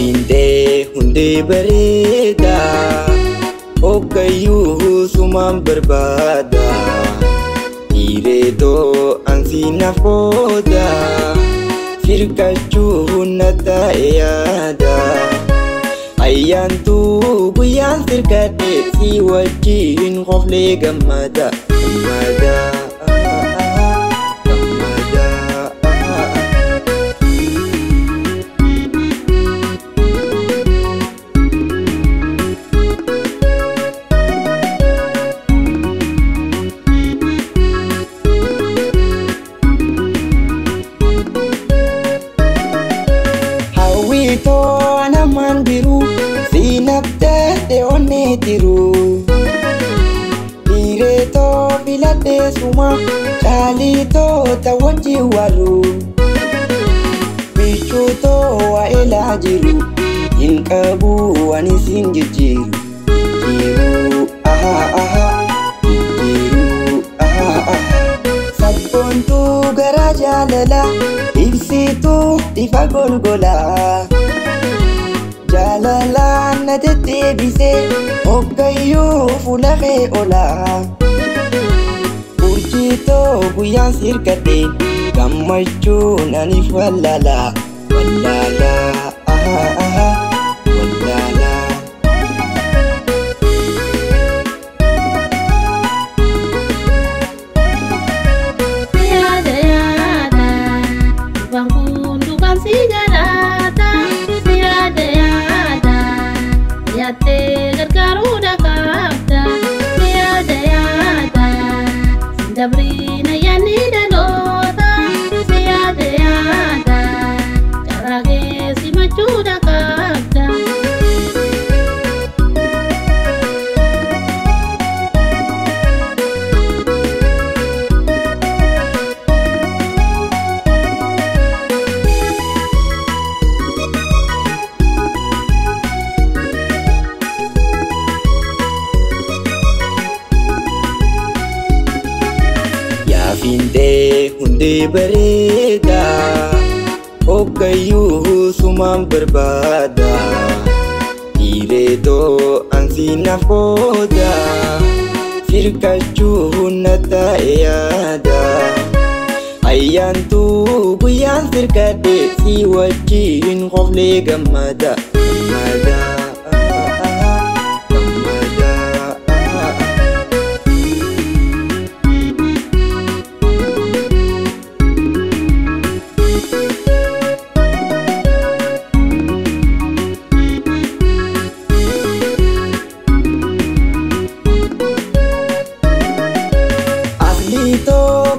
Yaafintee hundee bareeda Ogayyuu sumaan barbaada Dhiireetoo ansiinaaf booda Firqachuu na taa'e yaada Ayyaantuu guyyaan sirkadhe si wajjin qoflee gammada gammada. Naman biru sinabda de onne tiru Direto filate suma chalito tawaji waru Bichuto wa ela jiru inkabu wani sinjiru Jiru aha aha jiru aha aha Sabontu garaja lala ibsitu difa golgola Jalala na dedebise Ogayyuu fuulafee ola Urjito guyyaan sirkadhe gammachuun aniif wallala wallala aha aha wallala. Yaada yaada bangkun dukan sigarata Yaada yaada yaate gargaaruu dhaqaabda Yaada yaada sindabriina yaanni dhaloota Yaada yaada carraaqee simachuu dhaqaabda Yaafintee hundee bareeda Ogayyuu sumaan barbaada Dhiireetoo ansiinaaf booda Firqachuu na taa'e yaada Ayyaantuu guyyaan sirkadhe si wajjin qoflee gammada gammada.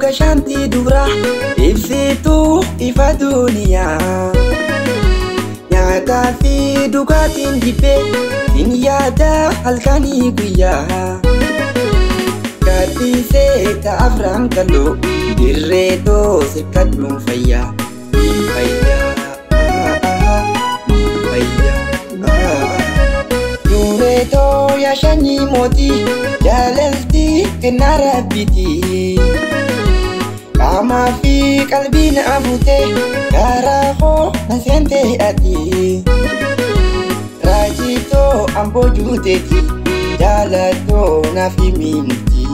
Gashanti dura ibsitu ifa duniyaa Nyaataa fi dhugaatiin dibbee sin yaada halkanii guyyaa Gaddisee ta'aaf raankaloo dirreetoo sirkadhuun fayyaa Dureetoo yaashanii mootii jaalaltii kennaa rabbitii Kama fi qalbii na afute garaa koo na seente ati Raajitoo amboo juuteeti jaalatoo naaf himi nuti